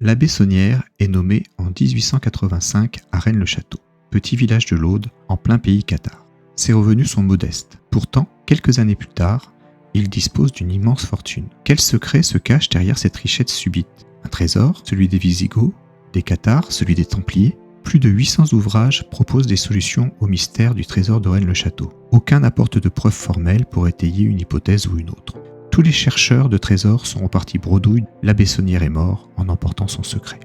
La Bessonnière est nommée en 1885 à Rennes-le-Château, petit village de l'Aude en plein pays cathare. Ses revenus sont modestes. Pourtant, quelques années plus tard, il dispose d'une immense fortune. Quel secret se cache derrière cette richesse subite ? Un trésor, celui des Visigoths, des Cathares, celui des Templiers. Plus de 800 ouvrages proposent des solutions au mystère du trésor de Rennes-le-Château. Aucun n'apporte de preuves formelles pour étayer une hypothèse ou une autre. Tous les chercheurs de trésors sont repartis bredouille. La Bessonnière est mort en emportant son secret.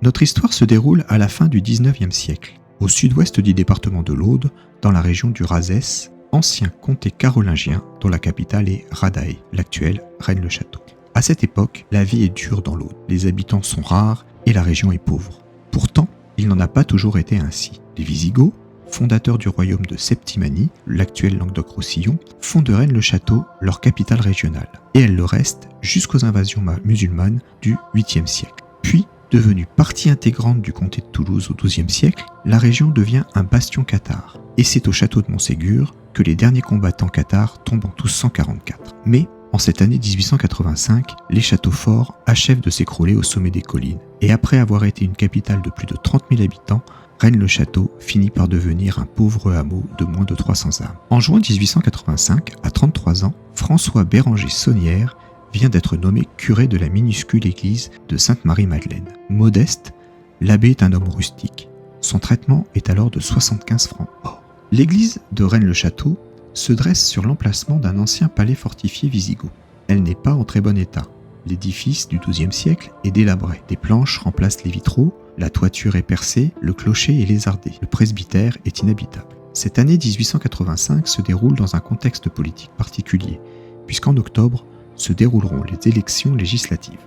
Notre histoire se déroule à la fin du XIXe siècle, au sud-ouest du département de l'Aude, dans la région du Razès, ancien comté carolingien dont la capitale est Radaé, l'actuel Rennes-le-Château. À cette époque, la vie est dure dans l'Aude, les habitants sont rares et la région est pauvre. Pourtant, il n'en a pas toujours été ainsi. Les Visigoths, fondateurs du royaume de Septimanie, l'actuel Languedoc-Roussillon, font de Rennes-le-Château leur capitale régionale, et elle le reste jusqu'aux invasions musulmanes du 8e siècle. Puis, devenue partie intégrante du comté de Toulouse au XIIe siècle, la région devient un bastion cathare, et c'est au château de Montségur que les derniers combattants cathares tombent en 1244. Mais, en cette année 1885, les châteaux forts achèvent de s'écrouler au sommet des collines, et après avoir été une capitale de plus de 30 000 habitants, Rennes-le-Château finit par devenir un pauvre hameau de moins de 300 âmes. En juin 1885, à 33 ans, François Béranger Saunière vient d'être nommé curé de la minuscule église de Sainte-Marie-Madeleine. Modeste, l'abbé est un homme rustique. Son traitement est alors de 75 francs or. L'église de Rennes-le-Château se dresse sur l'emplacement d'un ancien palais fortifié wisigoth. Elle n'est pas en très bon état. L'édifice du XIIe siècle est délabré. Des planches remplacent les vitraux, la toiture est percée, le clocher est lézardé, le presbytère est inhabitable. Cette année 1885 se déroule dans un contexte politique particulier, puisqu'en octobre se dérouleront les élections législatives.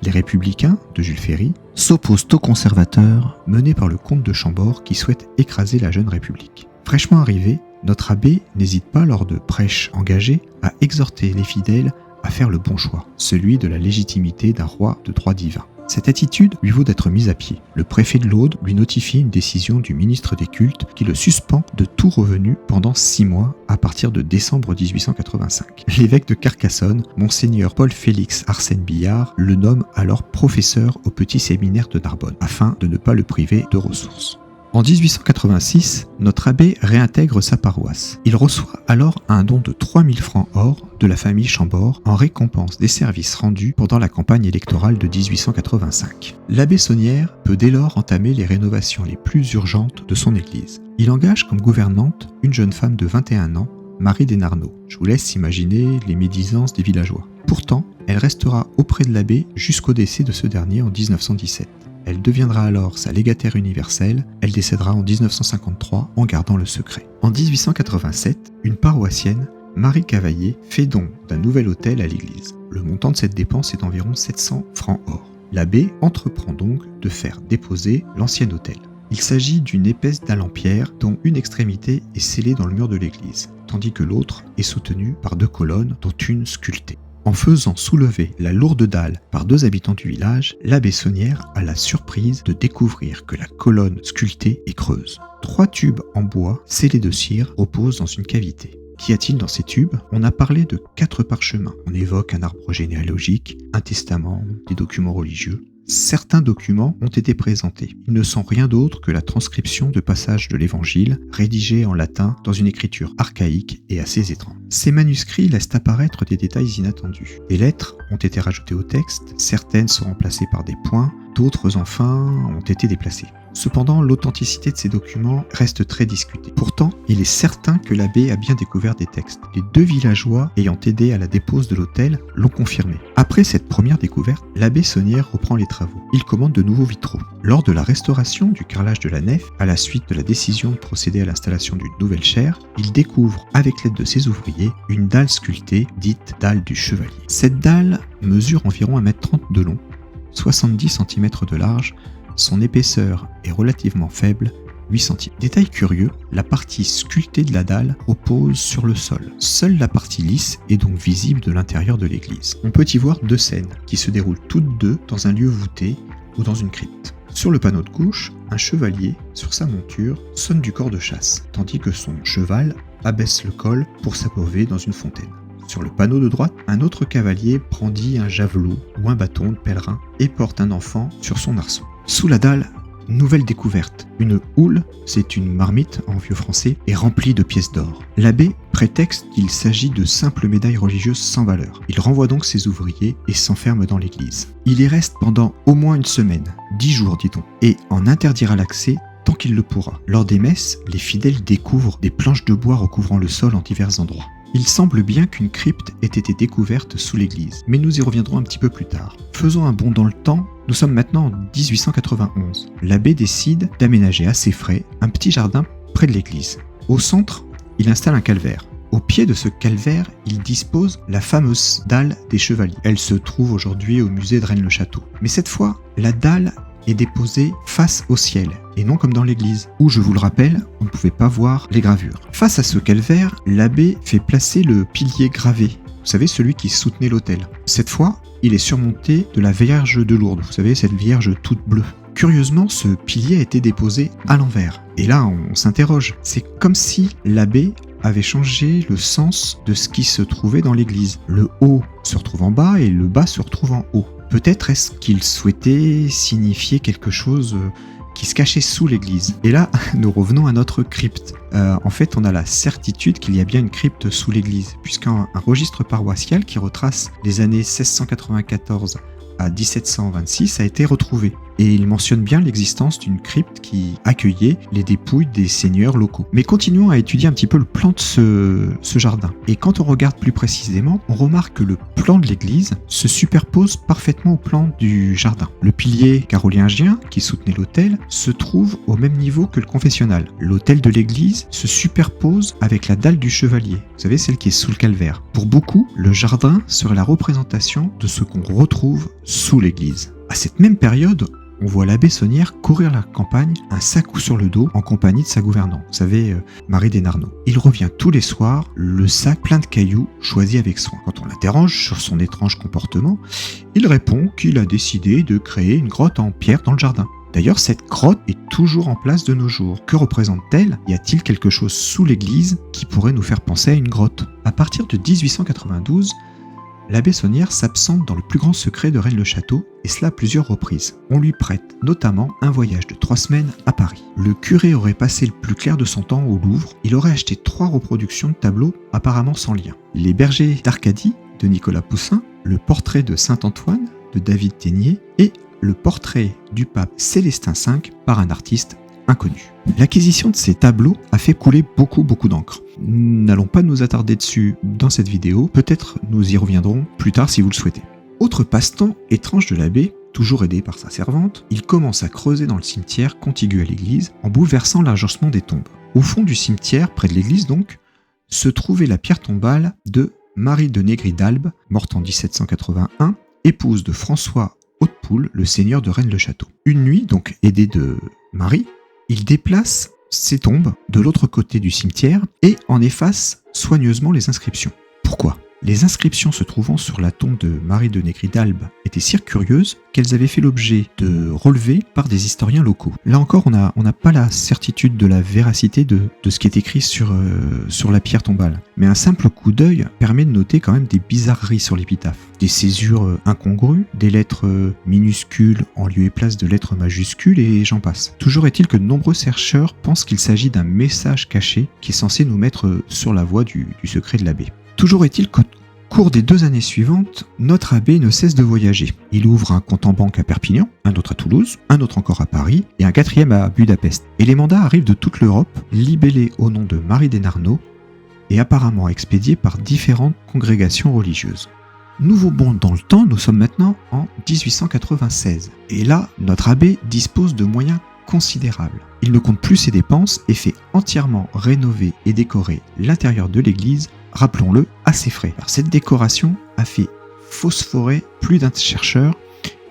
Les Républicains, de Jules Ferry, s'opposent aux conservateurs menés par le comte de Chambord qui souhaite écraser la jeune République. Fraîchement arrivé, notre abbé n'hésite pas lors de prêches engagées à exhorter les fidèles à faire le bon choix, celui de la légitimité d'un roi de droit divin. Cette attitude lui vaut d'être mis à pied. Le préfet de l'Aude lui notifie une décision du ministre des Cultes qui le suspend de tout revenu pendant 6 mois à partir de décembre 1885. L'évêque de Carcassonne, Monseigneur Paul-Félix Arsène Billard, le nomme alors professeur au petit séminaire de Narbonne, afin de ne pas le priver de ressources. En 1886, notre abbé réintègre sa paroisse. Il reçoit alors un don de 3000 francs or de la famille Chambord en récompense des services rendus pendant la campagne électorale de 1885. L'abbé Saunière peut dès lors entamer les rénovations les plus urgentes de son église. Il engage comme gouvernante une jeune femme de 21 ans, Marie Desnarnaud. Je vous laisse imaginer les médisances des villageois. Pourtant, elle restera auprès de l'abbé jusqu'au décès de ce dernier en 1917. Elle deviendra alors sa légataire universelle, elle décédera en 1953 en gardant le secret. En 1887, une paroissienne, Marie Cavaillé, fait don d'un nouvel autel à l'église. Le montant de cette dépense est d'environ 700 francs or. L'abbé entreprend donc de faire déposer l'ancien autel. Il s'agit d'une épaisse dalle en pierre dont une extrémité est scellée dans le mur de l'église, tandis que l'autre est soutenue par 2 colonnes dont une sculptée. En faisant soulever la lourde dalle par 2 habitants du village, l'abbé Saunière a la surprise de découvrir que la colonne sculptée est creuse. 3 tubes en bois scellés de cire reposent dans une cavité. Qu'y a-t-il dans ces tubes ? On a parlé de 4 parchemins. On évoque un arbre généalogique, un testament, des documents religieux. Certains documents ont été présentés. Ils ne sont rien d'autre que la transcription de passages de l'Évangile, rédigés en latin dans une écriture archaïque et assez étrange. Ces manuscrits laissent apparaître des détails inattendus. Des lettres ont été rajoutées au texte, certaines sont remplacées par des points, d'autres enfin ont été déplacées. Cependant, l'authenticité de ces documents reste très discutée. Pourtant, il est certain que l'abbé a bien découvert des textes. Les 2 villageois ayant aidé à la dépose de l'autel l'ont confirmé. Après cette première découverte, l'abbé Saunière reprend les travaux. Il commande de nouveaux vitraux. Lors de la restauration du carrelage de la nef, à la suite de la décision de procéder à l'installation d'une nouvelle chaire, il découvre, avec l'aide de ses ouvriers, une dalle sculptée, dite dalle du chevalier. Cette dalle mesure environ 1,30 m de long, 70 cm de large. Son épaisseur est relativement faible, 8 cm. Détail curieux, la partie sculptée de la dalle repose sur le sol. Seule la partie lisse est donc visible de l'intérieur de l'église. On peut y voir 2 scènes, qui se déroulent toutes 2 dans un lieu voûté ou dans une crypte. Sur le panneau de gauche, un chevalier, sur sa monture, sonne du cor de chasse, tandis que son cheval abaisse le col pour s'abreuver dans une fontaine. Sur le panneau de droite, un autre cavalier brandit un javelot ou un bâton de pèlerin et porte un enfant sur son arceau. Sous la dalle, nouvelle découverte. Une houle, c'est une marmite en vieux français, est remplie de pièces d'or. L'abbé prétexte qu'il s'agit de simples médailles religieuses sans valeur. Il renvoie donc ses ouvriers et s'enferme dans l'église. Il y reste pendant au moins une semaine, 10 jours dit-on, et en interdira l'accès tant qu'il le pourra. Lors des messes, les fidèles découvrent des planches de bois recouvrant le sol en divers endroits. Il semble bien qu'une crypte ait été découverte sous l'église, mais nous y reviendrons un petit peu plus tard. Faisons un bond dans le temps, nous sommes maintenant en 1891. L'abbé décide d'aménager à ses frais un petit jardin près de l'église. Au centre, il installe un calvaire. Au pied de ce calvaire, il dispose la fameuse dalle des chevaliers. Elle se trouve aujourd'hui au musée de Rennes-le-Château. Mais cette fois, la dalle est déposée face au ciel, et non comme dans l'église, où, je vous le rappelle, on ne pouvait pas voir les gravures. Face à ce calvaire, l'abbé fait placer le pilier gravé, vous savez, celui qui soutenait l'autel. Cette fois, il est surmonté de la Vierge de Lourdes, vous savez, cette Vierge toute bleue. Curieusement, ce pilier a été déposé à l'envers. Et là, on s'interroge. C'est comme si l'abbé avait changé le sens de ce qui se trouvait dans l'église. Le haut se retrouve en bas et le bas se retrouve en haut. Peut-être est-ce qu'il souhaitait signifier quelque chose qui se cachait sous l'église. Et là, nous revenons à notre crypte. En fait, on a la certitude qu'il y a bien une crypte sous l'église, puisqu'un registre paroissial qui retrace les années 1694 à 1726 a été retrouvé. Et il mentionne bien l'existence d'une crypte qui accueillait les dépouilles des seigneurs locaux. Mais continuons à étudier un petit peu le plan de ce jardin. Et quand on regarde plus précisément, on remarque que le plan de l'église se superpose parfaitement au plan du jardin. Le pilier carolingien qui soutenait l'autel se trouve au même niveau que le confessionnal. L'autel de l'église se superpose avec la dalle du chevalier. Vous savez, celle qui est sous le calvaire. Pour beaucoup, le jardin serait la représentation de ce qu'on retrouve sous l'église. À cette même période, on voit l'abbé Saunière courir la campagne, un sac sur le dos, en compagnie de sa gouvernante, vous savez, Marie Desnarnaud. Il revient tous les soirs, le sac plein de cailloux, choisi avec soin. Quand on l'interroge sur son étrange comportement, il répond qu'il a décidé de créer une grotte en pierre dans le jardin. D'ailleurs, cette grotte est toujours en place de nos jours. Que représente-t-elle ? Y a-t-il quelque chose sous l'église qui pourrait nous faire penser à une grotte ? À partir de 1892, l'abbé Saunière s'absente dans le plus grand secret de Rennes-le-Château, et cela à plusieurs reprises. On lui prête notamment un voyage de 3 semaines à Paris. Le curé aurait passé le plus clair de son temps au Louvre. Il aurait acheté 3 reproductions de tableaux apparemment sans lien. Les bergers d'Arcadie de Nicolas Poussin, le portrait de Saint-Antoine de David Ténier et le portrait du pape Célestin V par un artiste inconnu. L'acquisition de ces tableaux a fait couler beaucoup d'encre. Nous n'allons pas nous attarder dessus dans cette vidéo, peut-être nous y reviendrons plus tard si vous le souhaitez. Autre passe-temps étrange de l'abbé, toujours aidé par sa servante, il commence à creuser dans le cimetière contigu à l'église en bouleversant l'agencement des tombes. Au fond du cimetière, près de l'église donc, se trouvait la pierre tombale de Marie de Négri d'Albe, morte en 1781, épouse de François Hautepoul, le seigneur de Rennes-le-Château. Une nuit, donc aidé de Marie, il déplace ses tombes de l'autre côté du cimetière et en efface soigneusement les inscriptions. Pourquoi ? Les inscriptions se trouvant sur la tombe de Marie de Négri d'Albe étaient si curieuses qu'elles avaient fait l'objet de relevés par des historiens locaux. Là encore, on n'a pas la certitude de la véracité de ce qui est écrit sur la pierre tombale. Mais un simple coup d'œil permet de noter quand même des bizarreries sur l'épitaphe. Des césures incongrues, des lettres minuscules en lieu et place de lettres majuscules et j'en passe. Toujours est-il que de nombreux chercheurs pensent qu'il s'agit d'un message caché qui est censé nous mettre sur la voie du secret de l'abbé. Toujours est-il qu'au cours des 2 années suivantes, notre abbé ne cesse de voyager. Il ouvre un compte en banque à Perpignan, un autre à Toulouse, un autre encore à Paris et un 4e à Budapest. Et les mandats arrivent de toute l'Europe, libellés au nom de Marie Desnarnaud et apparemment expédiés par différentes congrégations religieuses. Nouveau bond dans le temps, nous sommes maintenant en 1896. Et là, notre abbé dispose de moyens considérables. Il ne compte plus ses dépenses et fait entièrement rénover et décorer l'intérieur de l'église, rappelons-le, à ses frais. Alors, cette décoration a fait phosphorer plus d'un chercheur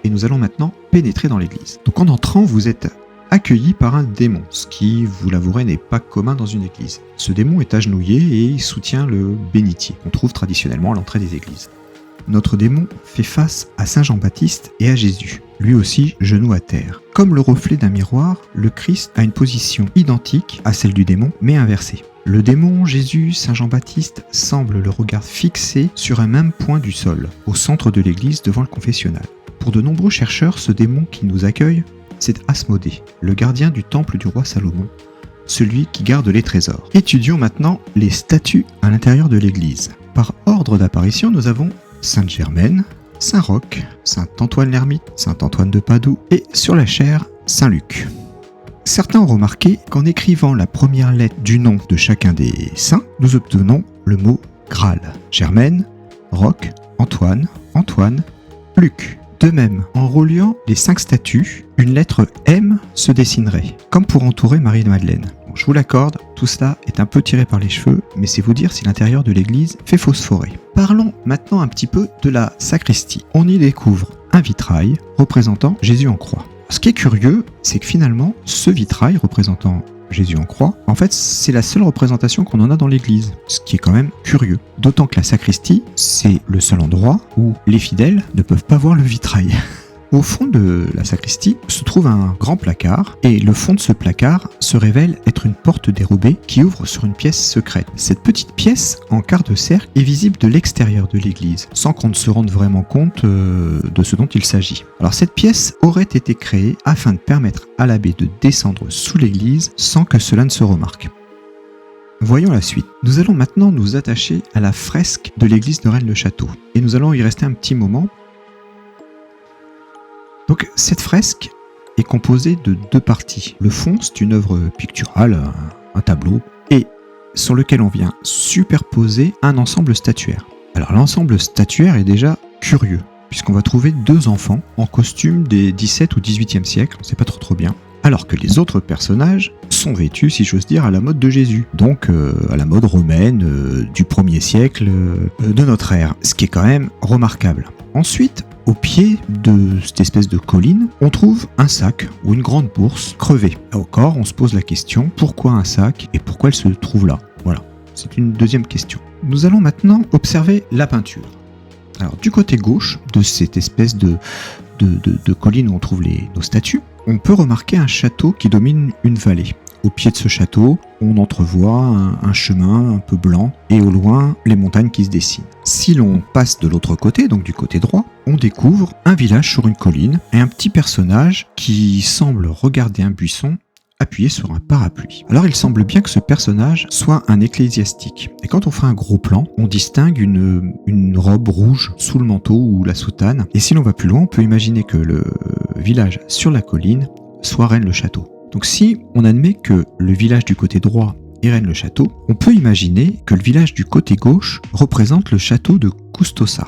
et nous allons maintenant pénétrer dans l'église. Donc en entrant, vous êtes accueilli par un démon, ce qui, vous l'avouerez, n'est pas commun dans une église. Ce démon est agenouillé et il soutient le bénitier qu'on trouve traditionnellement à l'entrée des églises. Notre démon fait face à Saint Jean-Baptiste et à Jésus, lui aussi genou à terre. Comme le reflet d'un miroir, le Christ a une position identique à celle du démon, mais inversée. Le démon, Jésus, Saint Jean-Baptiste semblent le regard fixé sur un même point du sol, au centre de l'église devant le confessionnal. Pour de nombreux chercheurs, ce démon qui nous accueille, c'est Asmodée, le gardien du temple du roi Salomon, celui qui garde les trésors. Étudions maintenant les statues à l'intérieur de l'église. Par ordre d'apparition, nous avons Sainte Germaine, Saint Roch, Saint Antoine l'Ermite, Saint Antoine de Padoue et sur la chaire, Saint Luc. Certains ont remarqué qu'en écrivant la première lettre du nom de chacun des saints, nous obtenons le mot Graal. Germaine, Roch, Antoine, Antoine, Luc. De même, en reliant les 5 statues, une lettre M se dessinerait, comme pour entourer Marie-Madeleine. Bon, je vous l'accorde, tout cela est un peu tiré par les cheveux, mais c'est vous dire si l'intérieur de l'église fait phosphorer. Parlons maintenant un petit peu de la sacristie. On y découvre un vitrail représentant Jésus en croix. Ce qui est curieux, c'est que finalement, ce vitrail représentant Jésus en croix, en fait, c'est la seule représentation qu'on en a dans l'église, ce qui est quand même curieux. D'autant que la sacristie, c'est le seul endroit où les fidèles ne peuvent pas voir le vitrail. Au fond de la sacristie se trouve un grand placard, et le fond de ce placard se révèle être une porte dérobée qui ouvre sur une pièce secrète. Cette petite pièce, en quart de cercle, est visible de l'extérieur de l'église, sans qu'on ne se rende vraiment compte de ce dont il s'agit. Alors cette pièce aurait été créée afin de permettre à l'abbé de descendre sous l'église sans que cela ne se remarque. Voyons la suite. Nous allons maintenant nous attacher à la fresque de l'église de Rennes-le-Château, et nous allons y rester un petit moment. Donc cette fresque est composée de 2 parties. Le fond, c'est une œuvre picturale, un tableau, et sur lequel on vient superposer un ensemble statuaire. Alors l'ensemble statuaire est déjà curieux, puisqu'on va trouver 2 enfants en costume des 17 ou 18e siècle, on ne sait pas trop bien, alors que les autres personnages sont vêtus, si j'ose dire, à la mode de Jésus, donc à la mode romaine du 1er siècle de notre ère, ce qui est quand même remarquable. Ensuite, au pied de cette espèce de colline, on trouve un sac ou une grande bourse crevée. Encore, on se pose la question, pourquoi un sac et pourquoi elle se trouve là? Voilà, c'est une deuxième question. Nous allons maintenant observer la peinture. Alors, du côté gauche de cette espèce de colline où on trouve nos statues, on peut remarquer un château qui domine une vallée. Au pied de ce château, on entrevoit un chemin un peu blanc et au loin, les montagnes qui se dessinent. Si l'on passe de l'autre côté, donc du côté droit, on découvre un village sur une colline et un petit personnage qui semble regarder un buisson appuyé sur un parapluie. Alors il semble bien que ce personnage soit un ecclésiastique. Et quand on fait un gros plan, on distingue une robe rouge sous le manteau ou la soutane. Et si l'on va plus loin, on peut imaginer que le village sur la colline soit Rennes-le-Château. Donc si on admet que le village du côté droit est Rennes-le-Château, on peut imaginer que le village du côté gauche représente le château de Custosa.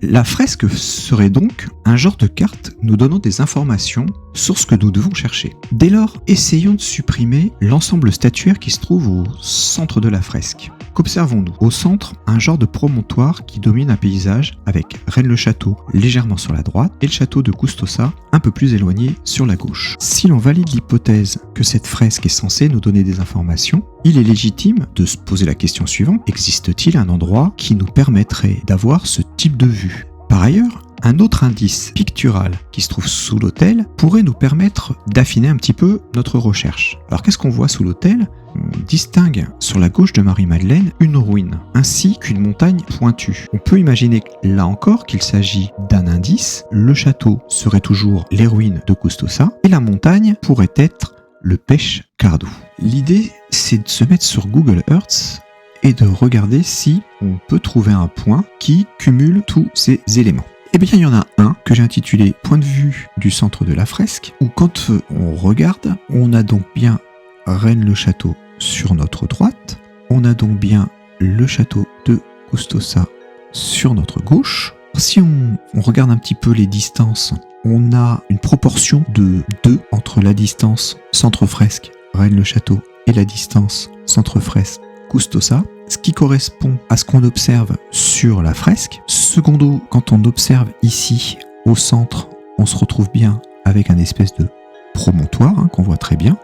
La fresque serait donc un genre de carte nous donnant des informations sur ce que nous devons chercher. Dès lors, essayons de supprimer l'ensemble statuaire qui se trouve au centre de la fresque. Qu'observons-nous? Au centre, un genre de promontoire qui domine un paysage avec Rennes-le-Château légèrement sur la droite et le château de Custosa un peu plus éloigné sur la gauche. Si l'on valide l'hypothèse que cette fresque est censée nous donner des informations, il est légitime de se poser la question suivante: existe-t-il un endroit qui nous permettrait d'avoir ce type de vue? Par ailleurs, un autre indice pictural qui se trouve sous l'autel pourrait nous permettre d'affiner un petit peu notre recherche. Alors qu'est-ce qu'on voit sous l'autel? On distingue sur la gauche de Marie-Madeleine une ruine, ainsi qu'une montagne pointue. On peut imaginer là encore qu'il s'agit d'un indice. Le château serait toujours les ruines de Custosa et la montagne pourrait être le Pech Cardou. L'idée, c'est de se mettre sur Google Earth et de regarder si on peut trouver un point qui cumule tous ces éléments. Eh bien, il y en a un que j'ai intitulé « Point de vue du centre de la fresque » où quand on regarde, on a donc bien Rennes-le-Château sur notre droite, on a donc bien le château de Custosa sur notre gauche. Si on regarde un petit peu les distances, on a une proportion de 2 entre la distance centre-fresque Rennes-le-Château et la distance centre-fresque Custosa, ce qui correspond à ce qu'on observe sur la fresque. Secondo, quand on observe ici au centre, on se retrouve bien avec un espèce de promontoire qu'on voit très bien.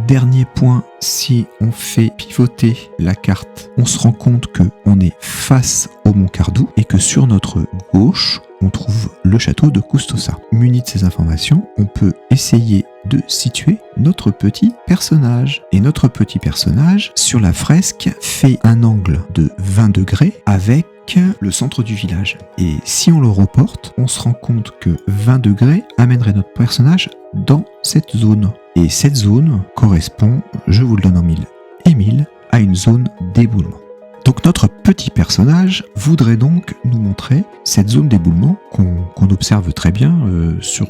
Dernier point, si on fait pivoter la carte, on se rend compte qu'on est face au mont Cardou et que sur notre gauche, on trouve le château de Custosa. Muni de ces informations, on peut essayer de situer notre petit personnage. Et notre petit personnage, sur la fresque, fait un angle de 20 degrés avec le centre du village. Et si on le reporte, on se rend compte que 20 degrés amènerait notre personnage dans cette zone. Et cette zone correspond, je vous le donne en mille et mille, à une zone d'éboulement. Donc notre petit personnage voudrait donc nous montrer cette zone d'éboulement qu'on observe très bien sur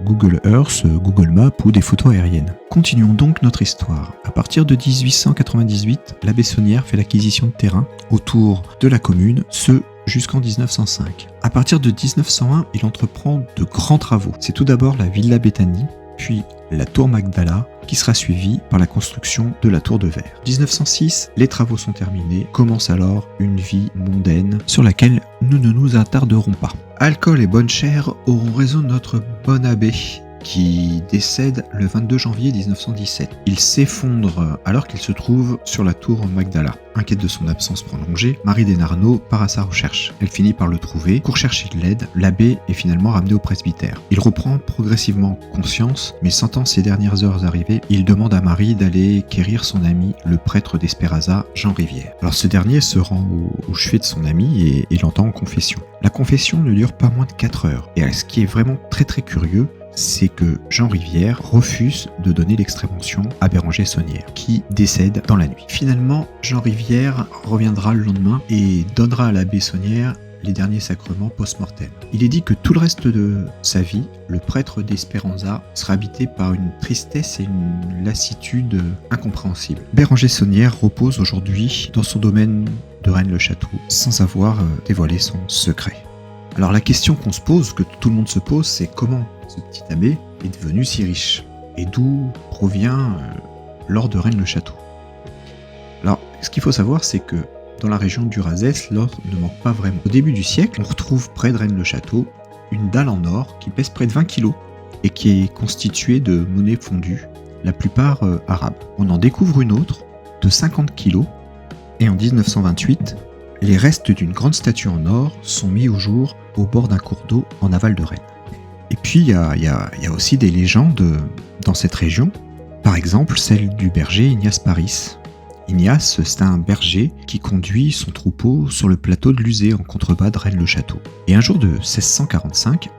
Google Earth, Google Maps ou des photos aériennes. Continuons donc notre histoire. À partir de 1898, l'abbé Saunière fait l'acquisition de terrain autour de la commune, ce jusqu'en 1905. À partir de 1901, il entreprend de grands travaux. C'est tout d'abord la Villa Béthanie, puis la tour Magdala, qui sera suivie par la construction de la tour de verre. En 1906, les travaux sont terminés, commence alors une vie mondaine sur laquelle nous ne nous attarderons pas. Alcool et bonne chère auront raison de notre bon abbé, qui décède le 22 janvier 1917. Il s'effondre alors qu'il se trouve sur la tour Magdala. Inquiète de son absence prolongée, Marie Desnarnaud part à sa recherche. Elle finit par le trouver. Pour chercher de l'aide, l'abbé est finalement ramené au presbytère. Il reprend progressivement conscience, mais sentant ses dernières heures arriver, il demande à Marie d'aller quérir son ami, le prêtre d'Espéraza, Jean Rivière. Alors ce dernier se rend au chevet de son ami et l'entend en confession. La confession ne dure pas moins de 4 heures. Et ce qui est vraiment très très curieux, c'est que Jean Rivière refuse de donner l'extrême-onction à Béranger Saunière, qui décède dans la nuit. Finalement, Jean Rivière reviendra le lendemain et donnera à l'abbé Saunière les derniers sacrements post-mortem. Il est dit que tout le reste de sa vie, le prêtre d'Espéranza sera habité par une tristesse et une lassitude incompréhensibles. Béranger Saunière repose aujourd'hui dans son domaine de Rennes-le-Château, sans avoir dévoilé son secret. Alors la question qu'on se pose, que tout le monde se pose, c'est comment ce petit abbé est devenu si riche et d'où provient l'or de Rennes-le-Château. Alors ce qu'il faut savoir, c'est que dans la région du Razès, l'or ne manque pas vraiment. Au début du siècle, on retrouve près de Rennes-le-Château une dalle en or qui pèse près de 20 kg et qui est constituée de monnaie fondue, la plupart arabes. On en découvre une autre de 50 kg et en 1928, les restes d'une grande statue en or sont mis au jour au bord d'un cours d'eau en aval de Rennes. Et puis il y a aussi des légendes dans cette région, par exemple celle du berger Ignace Paris. Ignace, c'est un berger qui conduit son troupeau sur le plateau de Luzé en contrebas de Rennes-le-Château. Et un jour de 1645,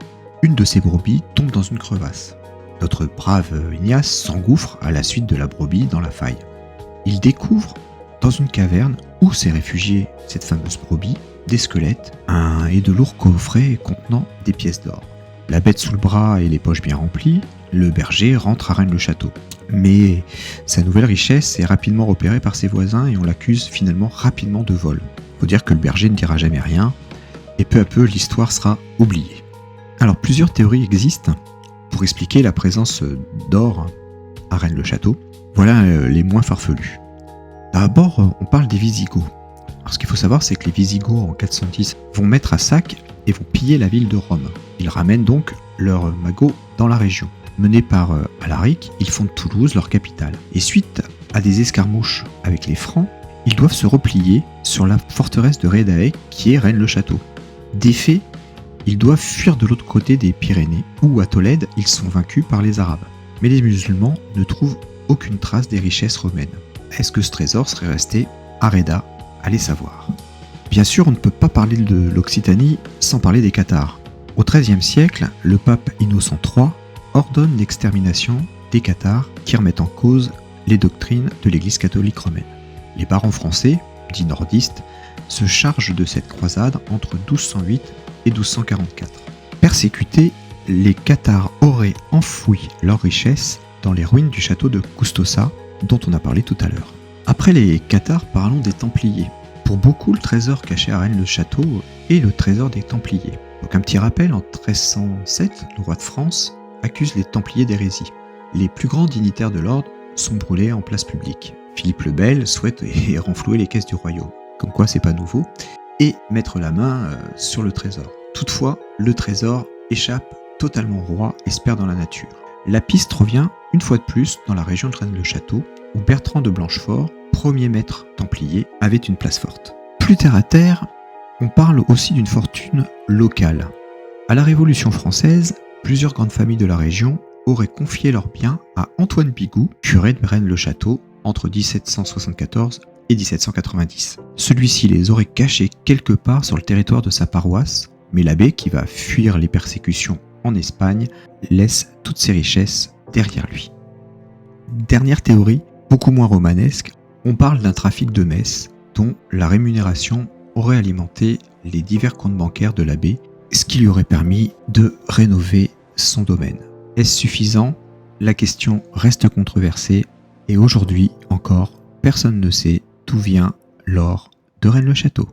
une de ses brebis tombe dans une crevasse. Notre brave Ignace s'engouffre à la suite de la brebis dans la faille. Il découvre dans une caverne où s'est réfugiée cette fameuse brebis, des squelettes et de lourds coffrets contenant des pièces d'or. La bête sous le bras et les poches bien remplies, le berger rentre à Rennes-le-Château. Mais sa nouvelle richesse est rapidement repérée par ses voisins et on l'accuse finalement rapidement de vol. Faut dire que le berger ne dira jamais rien et peu à peu l'histoire sera oubliée. Alors plusieurs théories existent pour expliquer la présence d'or à Rennes-le-Château. Voilà les moins farfelues. D'abord, on parle des Visigoths. Alors, ce qu'il faut savoir, c'est que les Visigoths, en 410, vont mettre à sac et vont piller la ville de Rome. Ils ramènent donc leurs magots dans la région. Menés par Alaric, ils font de Toulouse leur capitale. Et suite à des escarmouches avec les Francs, ils doivent se replier sur la forteresse de Rédaec, qui est Rennes-le-Château. D'effet, ils doivent fuir de l'autre côté des Pyrénées, où à Tolède, ils sont vaincus par les Arabes. Mais les musulmans ne trouvent aucune trace des richesses romaines. Est-ce que ce trésor serait resté à Reda? Allez savoir. Bien sûr, on ne peut pas parler de l'Occitanie sans parler des Cathares. Au XIIIe siècle, le pape Innocent III ordonne l'extermination des Cathares qui remettent en cause les doctrines de l'Église catholique romaine. Les barons français, dits nordistes, se chargent de cette croisade entre 1208 et 1244. Persécutés, les Cathares auraient enfoui leurs richesses dans les ruines du château de Custossa, dont on a parlé tout à l'heure. Après les Cathares, parlons des Templiers. Pour beaucoup, le trésor caché à Rennes-le-Château est le trésor des Templiers. Donc un petit rappel, en 1307, le roi de France accuse les Templiers d'hérésie. Les plus grands dignitaires de l'ordre sont brûlés en place publique. Philippe le Bel souhaite renflouer les caisses du royaume, comme quoi c'est pas nouveau, et mettre la main sur le trésor. Toutefois, le trésor échappe totalement au roi et se perd dans la nature. La piste revient une fois de plus dans la région de Rennes-le-Château, où Bertrand de Blanchefort, premier maître templier, avait une place forte. Plus terre à terre, on parle aussi d'une fortune locale. À la Révolution française, plusieurs grandes familles de la région auraient confié leurs biens à Antoine Bigoud, curé de Rennes-le-Château, entre 1774 et 1790. Celui-ci les aurait cachés quelque part sur le territoire de sa paroisse, mais l'abbé, qui va fuir les persécutions en Espagne, laisse toutes ses richesses derrière lui. Dernière théorie, beaucoup moins romanesque, on parle d'un trafic de messes dont la rémunération aurait alimenté les divers comptes bancaires de l'abbé, ce qui lui aurait permis de rénover son domaine. Est-ce suffisant ? La question reste controversée et aujourd'hui encore, personne ne sait d'où vient l'or de Rennes-le-Château.